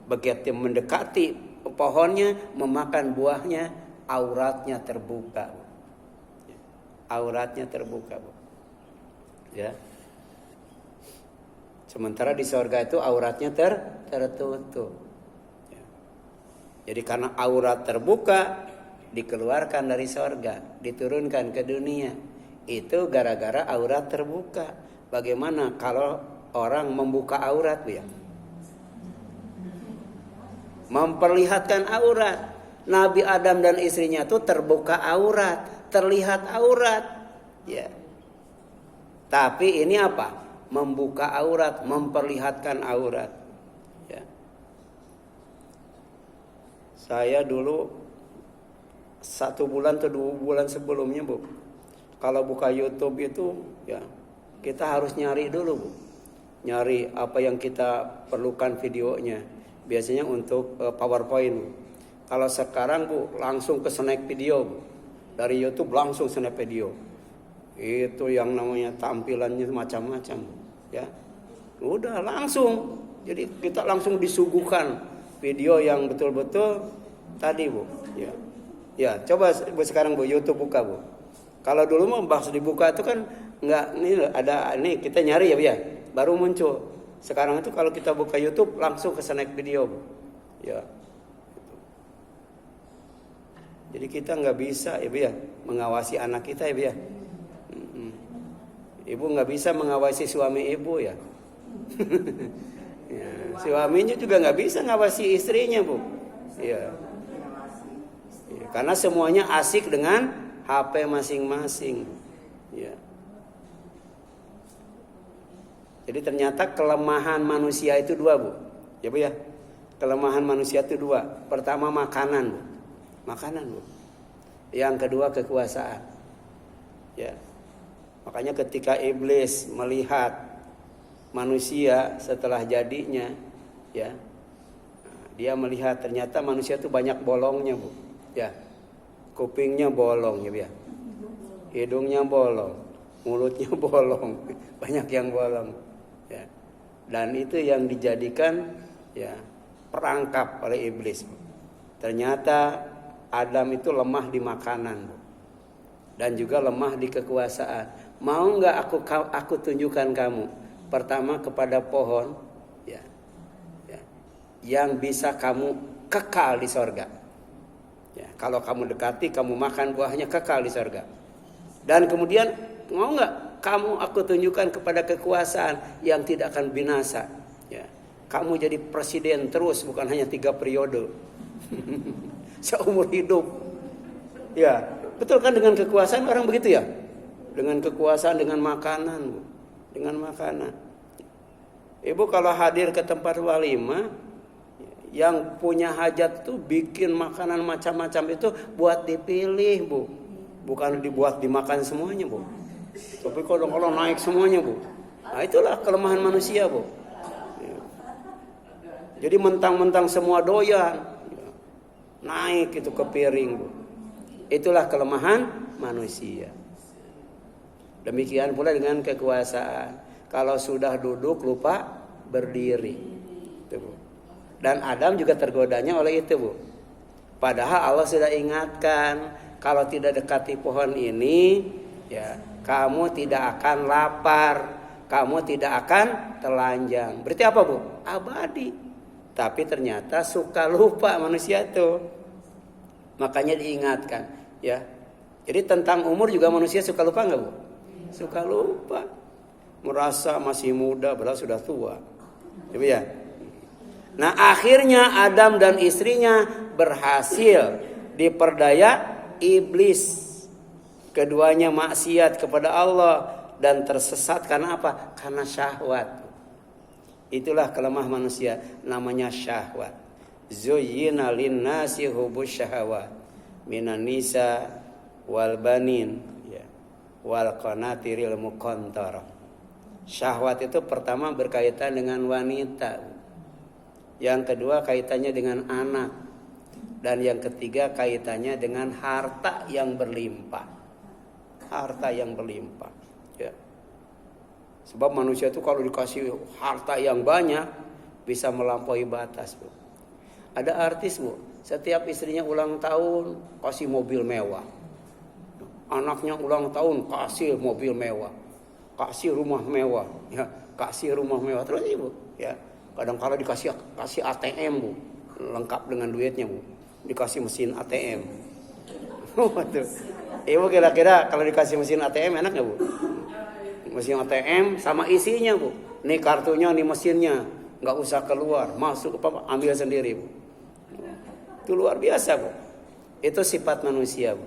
Speaker 1: Begitu mendekati pohonnya, memakan buahnya, auratnya terbuka. Auratnya terbuka, Bu. Ya. Sementara di surga itu auratnya tertutup. Ya. Jadi karena aurat terbuka, dikeluarkan dari surga, diturunkan ke dunia. Itu gara-gara aurat terbuka. Bagaimana kalau orang membuka aurat, Bu ya? Memperlihatkan aurat. Nabi Adam dan istrinya itu terbuka aurat, terlihat aurat, ya. Tapi ini apa? Membuka aurat, memperlihatkan aurat. Ya. Saya dulu 1 bulan atau 2 bulan sebelumnya, Bu, kalau buka YouTube itu, ya kita harus nyari dulu, Bu. Nyari apa yang kita perlukan videonya. Biasanya untuk PowerPoint, Bu. Kalau sekarang, Bu, langsung ke snack video, Bu. Dari YouTube langsung snack video. Itu yang namanya tampilannya macam-macam, Bu. Ya. Udah langsung. Jadi kita langsung disuguhkan video yang betul-betul tadi, Bu. Ya. Ya, coba Bu sekarang, Bu, YouTube buka, Bu. Kalau dulu mah pas dibuka itu kan enggak, ini ada ini kita nyari ya, Bu ya. Baru muncul. Sekarang itu kalau kita buka YouTube langsung ke snack video, Bu. Ya. Jadi kita nggak bisa ya, Bu ya, mengawasi anak kita ya, Bu ya. Ibu nggak bisa mengawasi suami ibu ya. Ya, suaminya juga nggak bisa ngawasi istrinya, Bu. Ya. Ya, karena semuanya asik dengan HP masing-masing. Ya. Jadi ternyata kelemahan manusia itu dua, Bu. Ya, Bu ya. Kelemahan manusia itu dua. Pertama makanan, Bu. Makanan, Bu. Yang kedua kekuasaan. Ya. Makanya ketika iblis melihat manusia setelah jadinya, ya, dia melihat ternyata manusia itu banyak bolongnya, Bu. Ya, kupingnya bolong, ya, hidungnya bolong, mulutnya bolong, banyak yang bolong. Ya, dan itu yang dijadikan ya perangkap oleh iblis. Bu. Ternyata Adam itu lemah di makanan, Bu. Dan juga lemah di kekuasaan. Mau nggak aku tunjukkan kamu? Pertama kepada pohon ya, yang bisa kamu kekal di sorga. Ya, kalau kamu dekati, kamu makan buahnya, kekal di sorga. Dan kemudian mau nggak aku tunjukkan kepada kekuasaan yang tidak akan binasa. Ya, kamu jadi presiden terus, bukan hanya 3 periode. Seumur hidup. Ya, betul kan dengan kekuasaan orang begitu ya? Dengan kekuasaan, dengan makanan, Bu. Dengan makanan. Ibu kalau hadir ke tempat walimah, yang punya hajat tuh bikin makanan macam-macam itu buat dipilih, Bu. Bukan dibuat dimakan semuanya, Bu. Tapi kalau naik semuanya, Bu. Nah, itulah kelemahan manusia, Bu. Jadi mentang-mentang semua doyan, naik itu ke piring, Bu. Itulah kelemahan manusia. Demikian pula dengan kekuasaan. Kalau sudah duduk lupa berdiri. Itu, Bu. Dan Adam juga tergodanya oleh itu, Bu. Padahal Allah sudah ingatkan, kalau tidak dekati pohon ini, ya, kamu tidak akan lapar, kamu tidak akan telanjang. Berarti apa, Bu? Abadi. Tapi ternyata suka lupa manusia itu. Makanya diingatkan, ya. Jadi tentang umur juga manusia suka lupa enggak, Bu? Suka lupa, merasa masih muda padahal sudah tua. Ya. Nah, akhirnya Adam dan istrinya berhasil diperdaya iblis. Keduanya maksiat kepada Allah dan tersesat karena apa? Karena syahwat. Itulah kelemah manusia, namanya syahwat. Zuyyina lin-nasi hubbus syahawat minan nisa wal banin wal qanatiril muqantarah. Syahwat itu pertama berkaitan dengan wanita. Yang kedua kaitannya dengan anak. Dan yang ketiga kaitannya dengan harta yang berlimpah. Harta yang berlimpah. Ya. Sebab manusia itu kalau dikasih harta yang banyak bisa melampaui batas, Bu. Ada artis, Bu, setiap istrinya ulang tahun kasih mobil mewah. Anaknya ulang tahun kasih mobil mewah, kasih rumah mewah, ya, kasih rumah mewah terus, Ibu, ya. Kadang-kadang dikasih ATM, Bu, lengkap dengan duitnya, Bu, dikasih mesin ATM. Waduh, Ibu kira-kira kalau dikasih mesin ATM enak nggak, Bu? Mesin ATM sama isinya, Bu. Nih kartunya, nih mesinnya, nggak usah keluar, masuk apa ambil sendiri, Bu. Itu luar biasa, Bu. Itu sifat manusia, Bu.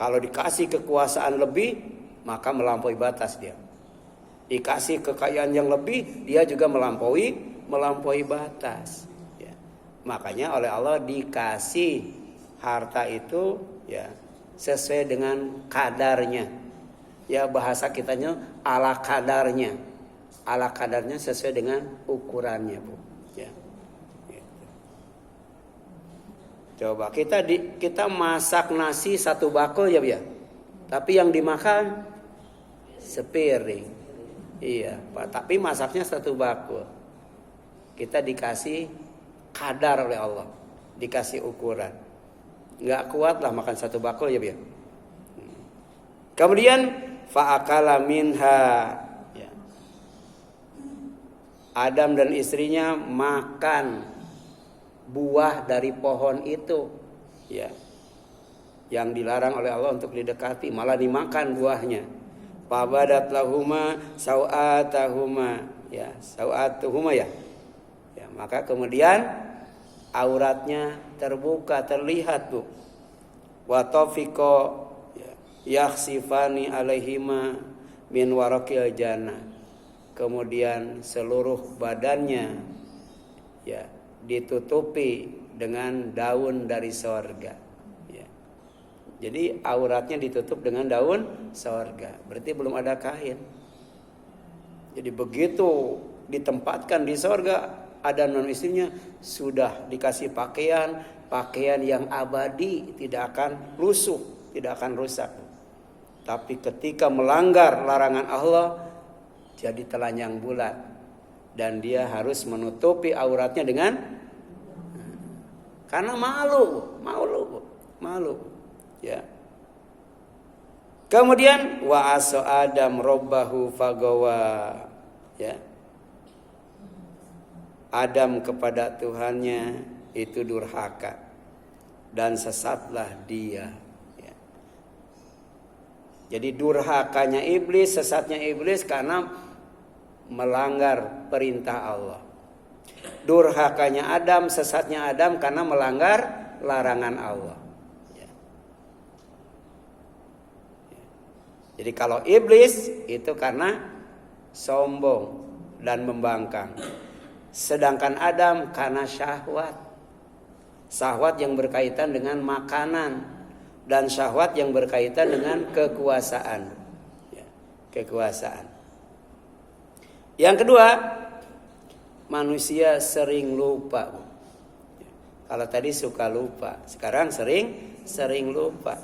Speaker 1: Kalau dikasih kekuasaan lebih, maka melampaui batas dia. Dikasih kekayaan yang lebih, dia juga melampaui batas. Ya. Makanya oleh Allah dikasih harta itu ya sesuai dengan kadarnya. Ya bahasa kitanya ala kadarnya. Ala kadarnya sesuai dengan ukurannya, Bu. Ya. Coba kita masak nasi 1 bakul ya, Bu, ya. Tapi yang dimakan sepiring. Iya, Pak. Tapi masaknya 1 bakul. Kita dikasih kadar oleh Allah, dikasih ukuran. Enggak kuat lah makan 1 bakul ya, Bu, ya. Kemudian fa'akala minha. Ya. Adam dan istrinya makan buah dari pohon itu, ya, yang dilarang oleh Allah untuk didekati, malah dimakan buahnya. Fabadat lahuma sau'atahuma, ya, sau'atuhuma ya. Ya, maka kemudian auratnya terbuka, terlihat, Bu. Wa tafiqa yakhsifani alaihima min waraqil jannah. Kemudian seluruh badannya ya ditutupi dengan daun dari sorga. Ya. Jadi auratnya ditutup dengan daun sorga. Berarti belum ada kain. Jadi begitu ditempatkan di sorga, Adam dan istrinya sudah dikasih pakaian yang abadi, tidak akan lusuh, tidak akan rusak. Tapi ketika melanggar larangan Allah, jadi telanjang bulat, dan dia harus menutupi auratnya dengan, karena malu, ya. Kemudian wa asa Adam robbahu fagawa, ya. Adam kepada Tuhannya itu durhaka dan sesatlah dia. Ya. Jadi durhakanya iblis, sesatnya iblis karena melanggar perintah Allah. Durhakanya Adam, sesatnya Adam karena melanggar larangan Allah. Ya. Ya. Jadi kalau iblis itu karena sombong dan membangkang. Sedangkan Adam karena syahwat. Syahwat yang berkaitan dengan makanan. Dan syahwat yang berkaitan dengan kekuasaan. Ya, kekuasaan. Yang kedua, manusia sering lupa. Ya, kalau tadi suka lupa, sekarang sering lupa.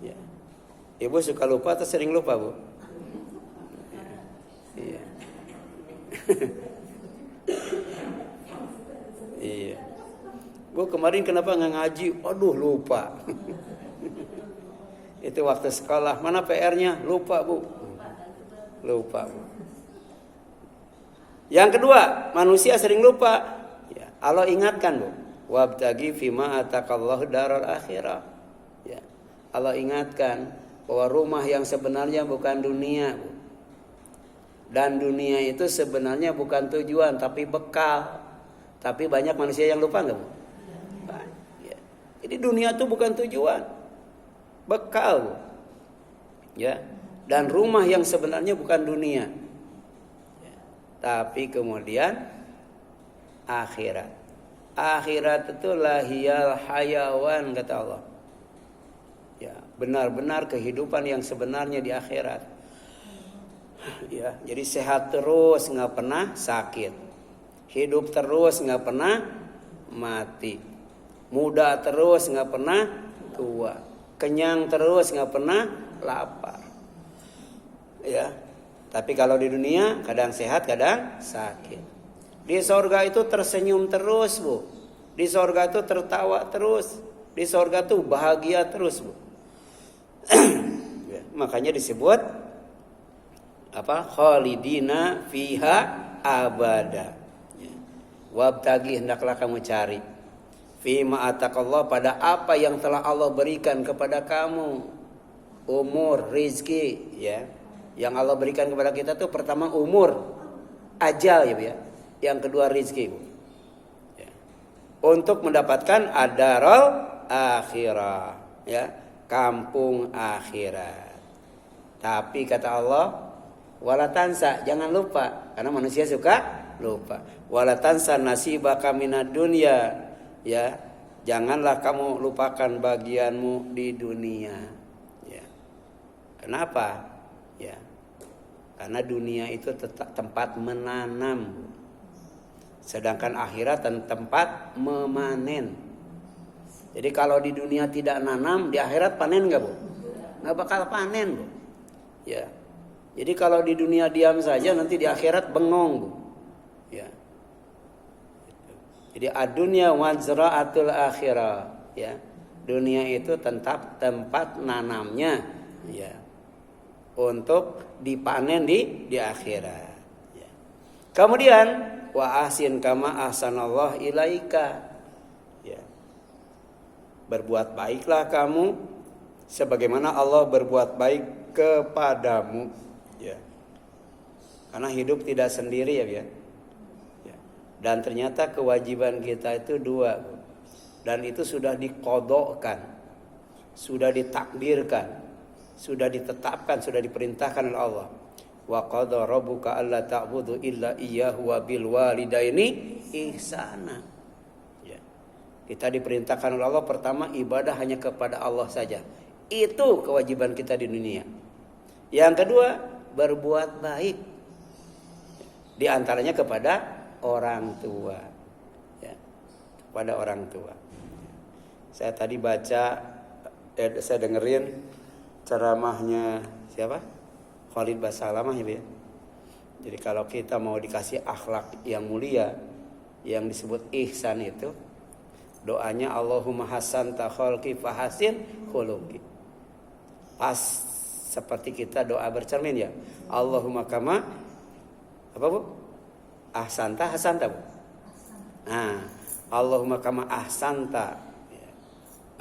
Speaker 1: Ya. Ibu suka lupa atau sering lupa, Bu? Iya. Iya. Bu kemarin kenapa nggak ngaji? Aduh lupa. Itu waktu sekolah. Mana PR-nya? Lupa, Bu. Lupa, Bu. Yang kedua, manusia sering lupa. Ya, Allah ingatkan, Bu. Wabtagi fima atakallahu daral akhirah. Ya. Allah ingatkan bahwa rumah yang sebenarnya bukan dunia, Bu. Dan dunia itu sebenarnya bukan tujuan, tapi bekal. Tapi banyak manusia yang lupa nggak, Bu? Ya. Jadi dunia itu bukan tujuan, bekal, Bu. Ya. Dan rumah yang sebenarnya bukan dunia, ya. Tapi kemudian akhirat. Akhirat itu lahiyal hayawan, kata Allah. Ya, benar-benar kehidupan yang sebenarnya di akhirat. Ya, jadi sehat terus, nggak pernah sakit, hidup terus, nggak pernah mati, muda terus, nggak pernah tua, kenyang terus, nggak pernah lapar. Ya, tapi kalau di dunia kadang sehat, kadang sakit. Di sorga itu tersenyum terus, Bu. Di sorga itu tertawa terus. Di sorga itu bahagia terus, Bu. Ya, makanya disebut khalidina fiha abada. Ya. Wabtagi, hendaklah kamu cari fima atakallah, pada apa yang telah Allah berikan kepada kamu. Umur, rizki, ya. Yang Allah berikan kepada kita tuh pertama umur, ajal, ya, Bu, ya. Yang kedua rizki, Bu. Ya. Untuk mendapatkan adarul akhirah, ya, kampung akhirat. Tapi kata Allah, wala tansa, jangan lupa, karena manusia suka lupa. Wala tansa nasibaka minad dunya, ya. Janganlah kamu lupakan bagianmu di dunia. Ya. Kenapa? Ya. Karena dunia itu tempat menanam. Sedangkan akhirat tempat memanen. Jadi kalau di dunia tidak nanam, di akhirat panen enggak, Bu? Enggak bakal panen, Bu. Ya. Jadi kalau di dunia diam saja, nanti di akhirat bengong, Bu. Ya. Jadi adunya wazra'atul akhirah, ya. Dunia itu tempat nanamnya, ya. Untuk dipanen di akhirat. Ya. Kemudian wa ahsin kama ahsanallah ilaika. Ya. Berbuat baiklah kamu sebagaimana Allah berbuat baik kepadamu, ya. Karena hidup tidak sendiri ya, ya. Dan ternyata kewajiban kita itu dua, dan itu sudah diqodokkan, sudah ditakdirkan, sudah ditetapkan, sudah diperintahkan oleh Allah. Wa qadha rabbuka alla ta'budu illa iyyahu wa bil walidaini ihsana. Ya. Kita diperintahkan oleh Allah pertama ibadah hanya kepada Allah saja. Itu kewajiban kita di dunia. Yang kedua, berbuat baik. Di antaranya kepada orang tua. Ya. Kepada orang tua. Saya tadi saya dengerin ceramahnya siapa? Khalid Basalamah ya. Jadi kalau kita mau dikasih akhlak yang mulia, yang disebut ihsan itu, doanya Allahumma hasanta khalqi fahasin khuluqi. Pas seperti kita doa bercermin ya. Allahumma kama apa Bu? Ahsanta Bu. Nah, Allahumma kama ahsanta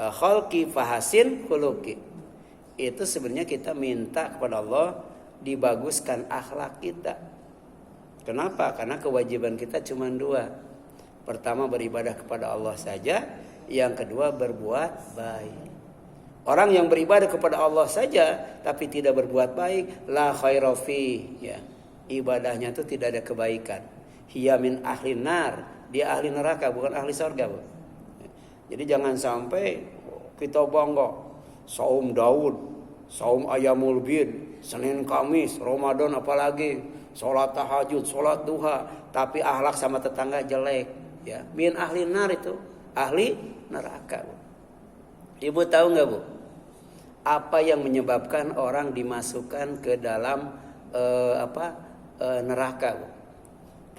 Speaker 1: khalqi fahasin khuluqi. Itu sebenarnya kita minta kepada Allah dibaguskan akhlak kita. Kenapa? Karena kewajiban kita cuma dua. Pertama beribadah kepada Allah saja. Yang kedua berbuat baik. Orang yang beribadah kepada Allah saja tapi tidak berbuat baik, la khaira fi, ya. Ibadahnya itu tidak ada kebaikan. Hiya min ahli nar, dia ahli neraka bukan ahli surga, Bu. Jadi jangan sampai kita bangga saum Daud, saum Ayamul Bid, Senin Kamis, Ramadan apalagi, sholat tahajud, sholat duha, tapi akhlak sama tetangga jelek, ya. Min ahli nar itu, ahli neraka, Bu. Ibu tahu nggak, Bu? Apa yang menyebabkan orang dimasukkan ke dalam neraka, Bu?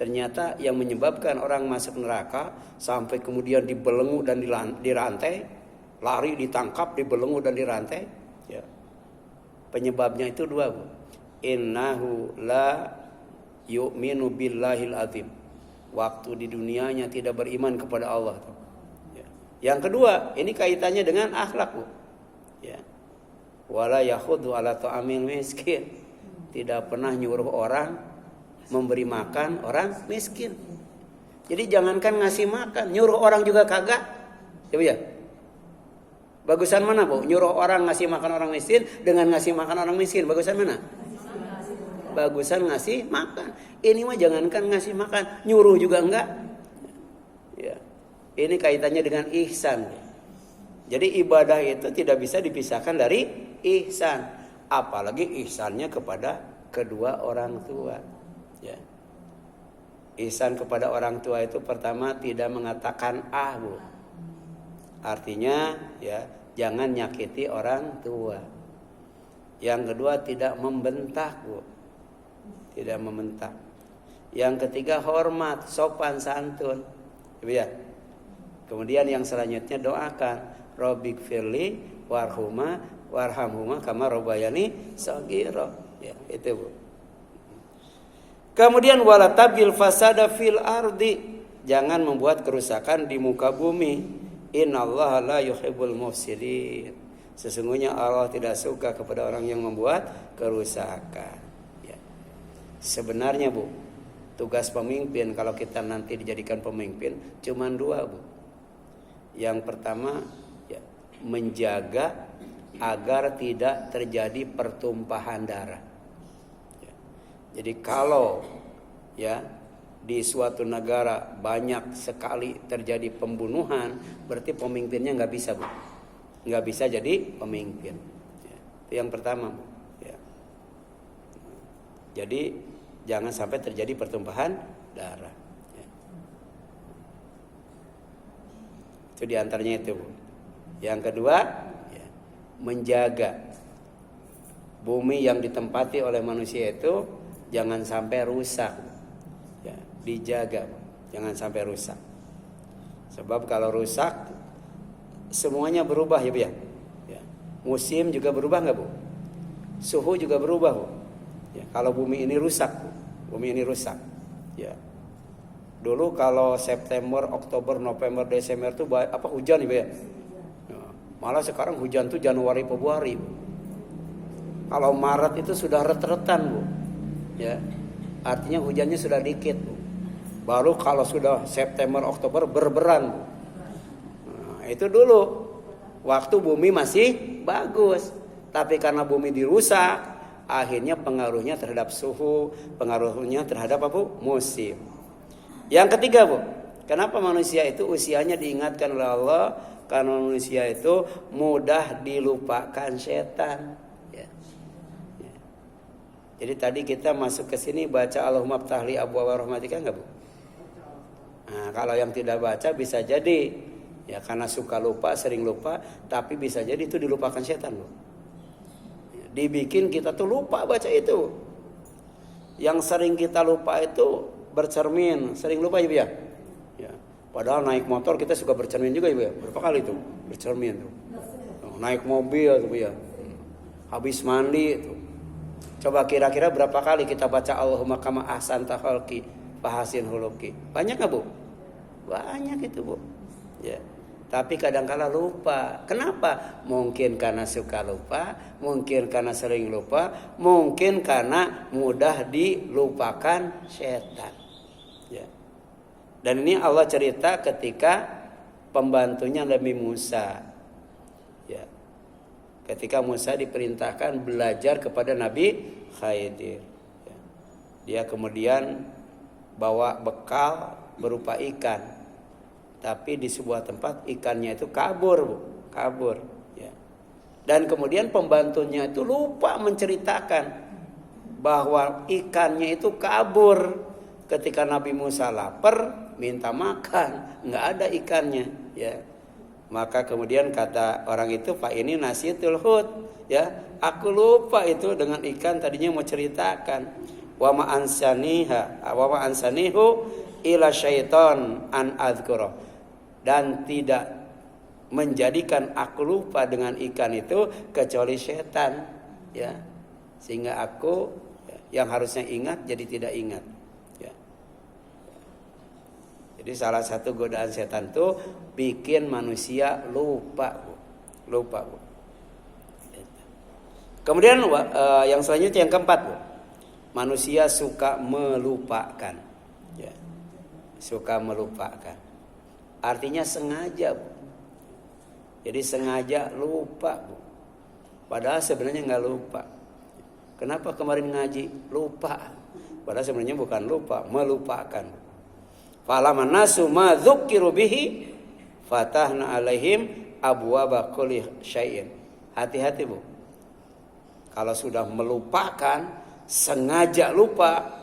Speaker 1: Ternyata yang menyebabkan orang masuk neraka sampai kemudian dibelenggu dan dirantai, lari ditangkap, dibelenggu dan dirantai, ya. Penyebabnya itu dua, Bu. Innahu la yu'minu billahil azim. Waktu di dunianya tidak beriman kepada Allah. Ya. Yang kedua, ini kaitannya dengan akhlak, Bu. Ya. Wala yakhudhu ala ta'amil miskin. Tidak pernah nyuruh orang memberi makan orang miskin. Jadi jangankan ngasih makan, nyuruh orang juga kagak. Ya. Bagusan mana, Bu? Nyuruh orang ngasih makan orang miskin dengan ngasih makan orang miskin. Bagusan mana? Bagusan ngasih makan. Ini mah jangankan ngasih makan, nyuruh juga enggak. Ya. Ini kaitannya dengan ihsan. Jadi ibadah itu tidak bisa dipisahkan dari ihsan. Apalagi ihsannya kepada kedua orang tua. Ya. Ihsan kepada orang tua itu pertama tidak mengatakan Bu. Artinya ya, jangan nyakiti orang tua. Yang kedua tidak membentak, Bu. Tidak membentak. Yang ketiga hormat, sopan santun. Ya. Kemudian yang selanjutnya doakan, Rabbik firli warhamhuma kama rabbayani shaghira. Ya, itu, Bu. Kemudian wala tabgil fasada fil ardi. Jangan membuat kerusakan di muka bumi. Innallaha la yuhibbul mufsidin. Sesungguhnya Allah tidak suka kepada orang yang membuat kerusakan. Ya. Sebenarnya, Bu, tugas pemimpin kalau kita nanti dijadikan pemimpin cuma dua, Bu. Yang pertama, ya, menjaga agar tidak terjadi pertumpahan darah. Ya. Jadi kalau ya di suatu negara banyak sekali terjadi pembunuhan, berarti pemimpinnya nggak bisa, Bu. Nggak bisa jadi pemimpin. Ya. Itu yang pertama, Bu. Ya. Jadi jangan sampai terjadi pertumpahan darah. Ya. Itu diantaranya itu, Bu. Yang kedua, ya, menjaga bumi yang ditempati oleh manusia itu jangan sampai rusak. Ya, dijaga, jangan sampai rusak. Sebab kalau rusak semuanya berubah, ya, Bu, ya. Ya. Musim juga berubah nggak, Bu? Suhu juga berubah, Bu. Ya, kalau bumi ini rusak, Bu. Bumi ini rusak. Ya. Dulu kalau September, Oktober, November, Desember itu hujan, ya, Bu, ya. Ya. Malah sekarang hujan tuh Januari, Februari, Bu. Kalau Maret itu sudah ret-retan, Bu. Ya. Artinya hujannya sudah dikit, Bu. Baru kalau sudah September, Oktober berberan, Bu. Nah, itu dulu waktu bumi masih bagus. Tapi karena bumi dirusak, akhirnya pengaruhnya terhadap suhu, pengaruhnya terhadap apa, Bu? Musim. Yang ketiga, Bu, kenapa manusia itu usianya diingatkan oleh Allah? Karena manusia itu mudah dilupakan setan. Ya. Ya. Jadi tadi kita masuk ke sini baca Allahumma ftahli abwaaba rahmatika enggak, Bu? Nah, kalau yang tidak baca bisa jadi ya karena suka lupa, sering lupa, tapi bisa jadi itu dilupakan setan, Bu. Ya, dibikin kita tuh lupa baca itu. Yang sering kita lupa itu bercermin, sering lupa ya, Bu, ya. Ya. Padahal naik motor kita suka bercermin juga, Bu, ya. Berapa kali tuh bercermin tuh. Naik mobil tuh, Bu, ya. Habis mandi itu. Coba kira-kira berapa kali kita baca Allahumma kama ahsanta khalqi fahasin huluki. Banyak enggak, Bu? Banyak itu, Bu. Ya. Tapi kadang-kala lupa. Kenapa? Mungkin karena suka lupa, mungkin karena sering lupa, mungkin karena mudah dilupakan setan. Ya. Dan ini Allah cerita ketika pembantunya Nabi Musa. Ya. Ketika Musa diperintahkan belajar kepada Nabi Khidir. Ya. Dia kemudian bawa bekal berupa ikan. Tapi di sebuah tempat ikannya itu kabur, Bu. Kabur. Ya. Dan kemudian pembantunya itu lupa menceritakan bahwa ikannya itu kabur. Ketika Nabi Musa lapar, minta makan, nggak ada ikannya. Ya. Maka kemudian kata orang itu, Pak ini nasihatul hud. Ya, aku lupa itu dengan ikan tadinya mau ceritakan. Wa ma ansanihu ila syaiton an adzkura. Dan tidak menjadikan aku lupa dengan ikan itu kecuali setan, ya. Sehingga aku yang harusnya ingat jadi tidak ingat, ya. Jadi salah satu godaan setan tuh bikin manusia lupa, Bu. Lupa, Bu. Kemudian yang selanjutnya yang keempat, Bu. Manusia suka melupakan, ya. Suka melupakan. Artinya sengaja, Bu. Jadi sengaja lupa, Bu. Padahal sebenarnya nggak lupa. Kenapa kemarin ngaji lupa? Padahal sebenarnya bukan lupa, melupakan. Falaman nasu ma dzukiru bihi fatahna alaihim abwaaba kulli syai'in. Hati-hati, Bu. Kalau sudah melupakan, sengaja lupa,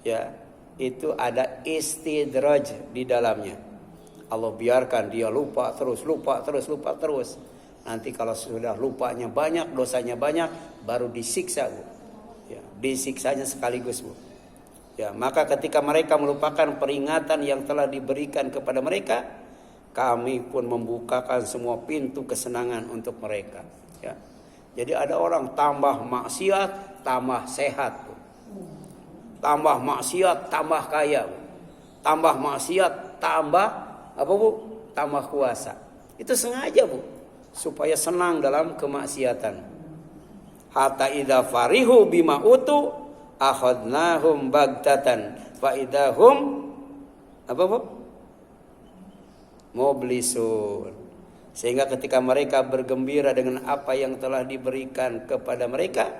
Speaker 1: ya, itu ada istidraj di dalamnya. Allah biarkan dia lupa terus. Nanti kalau sudah lupanya banyak, dosanya banyak, baru disiksa, Bu. Ya, disiksanya sekaligus, Bu. Ya, maka ketika mereka melupakan peringatan yang telah diberikan kepada mereka, kami pun membukakan semua pintu kesenangan untuk mereka. Ya. Jadi ada orang tambah maksiat, tambah sehat, Bu. Tambah maksiat, tambah kaya, Bu. Tambah maksiat, tambah apa, Bu? Tambah kuasa. Itu sengaja, Bu, supaya senang dalam kemaksiatan. Hatta idza farihu bima utu akhadnahum baghtatan fa idahum apa, Bu? Mublisun. Sehingga ketika mereka bergembira dengan apa yang telah diberikan kepada mereka,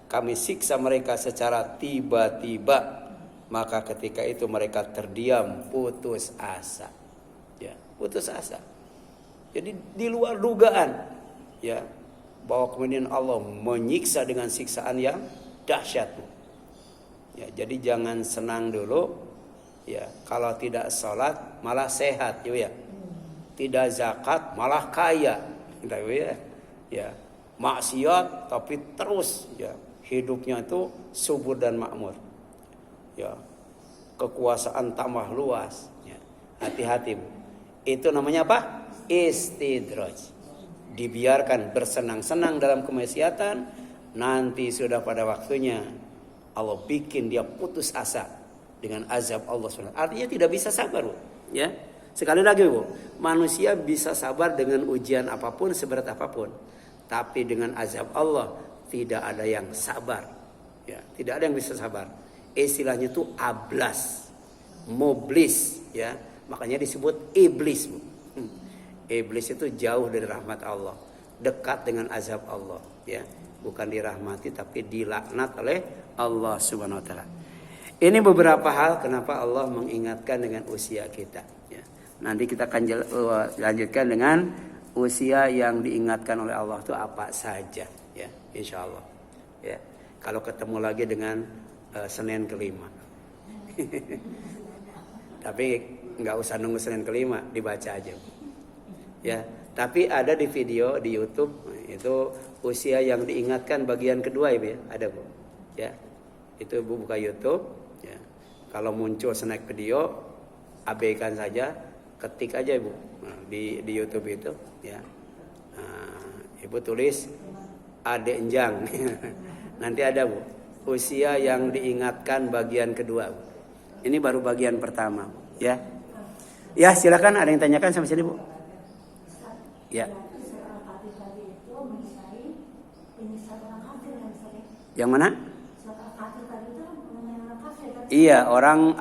Speaker 1: kami siksa mereka secara tiba-tiba. Maka ketika itu mereka terdiam, putus asa. Ya, putus asa. Jadi di luar dugaan, ya, bahwa kemudian Allah menyiksa dengan siksaan yang dahsyat. Ya, jadi jangan senang dulu. Ya, kalau tidak sholat malah sehat, ya. Tidak zakat malah kaya, ya. Ya, maksiat tapi terus, ya, hidupnya itu subur dan makmur. Ya, kekuasaan tambah luas. Ya, hati-hati, Bu. Itu namanya apa? Istidraj. Dibiarkan bersenang-senang dalam kemaksiatan, nanti sudah pada waktunya Allah bikin dia putus asa dengan azab Allah SWT. Artinya tidak bisa sabar, Bu. Ya. Sekali lagi, Bu, manusia bisa sabar dengan ujian apapun, seberat apapun. Tapi dengan azab Allah tidak ada yang sabar. Ya, tidak ada yang bisa sabar. Istilahnya itu ablas, mublis, ya. Makanya disebut iblis, Bu. Iblis itu jauh dari rahmat Allah, dekat dengan azab Allah, ya. Bukan dirahmati tapi dilaknat oleh Allah Subhanahu wa taala. Ini beberapa hal kenapa Allah mengingatkan dengan usia kita, ya. Nanti kita akan lanjutkan dengan usia yang diingatkan oleh Allah itu apa saja, ya, insyaallah. Ya. Kalau ketemu lagi dengan Senin kelima. Tapi nggak usah nunggu Senin kelima, dibaca aja. Ya, tapi ada di video di YouTube itu usia yang diingatkan bagian kedua ya, Bu, ya. Ada, Bu. Ya. Itu Bu buka YouTube, ya. Kalau muncul snack video, abaikan saja, ketik aja, Bu. Nah, di YouTube itu, ya. Nah, Ibu tulis Ade Enjang. Nanti ada, Bu. Usia yang diingatkan bagian kedua, Bu. Ini baru bagian pertama, Bu, ya. Ya, silakan ada yang tanyakan sampai sini, Bu. Ya. Yang mana? Iya, orang